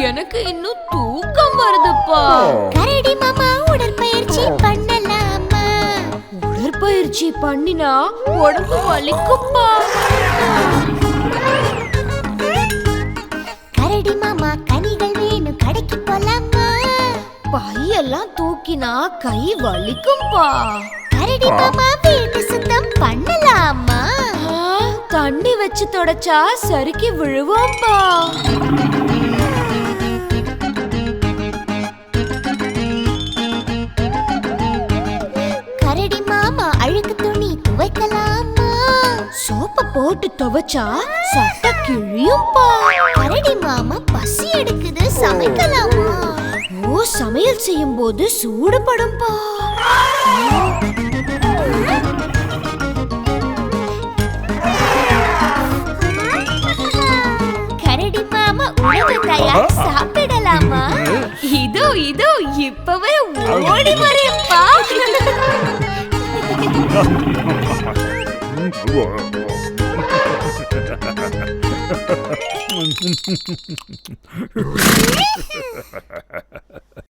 எனக்கு இன்னும் தூக்கம் வருதுப்பா. கரடி மாமா உடற்பயிற்சி பண்ணலாமா? உடற்பயிற்சி பண்ணினா உடம்பு வலிக்கும்பா. கரடி மாமா கனிகள் வேணும், கடைக்கு போலாமா? பையெல்லாம் தூக்கினா கை வலிக்கும்பா. கரடி மாமா வீட்டு சுத்தம் பண்ணலாமா? தண்ணி வச்சு தொடச்சா சரிக்கு விழுவோம்பா. கரடி மாமா அழுக்கு துணி துவைக்கலாமா? சோப்பை போட்டு துவைச்சா சட்டை கிழியும்பா. கரடி மாமா பசி எடுக்குது, சமைக்கலாமா? ஓ, சமையல் செய்யும் போது சூடுபடும்பா. கரடி மாமா உணவு தயார், சாப்பிடலாமா? இதோ இதோ இப்பவே ஓடி வரேன்பா.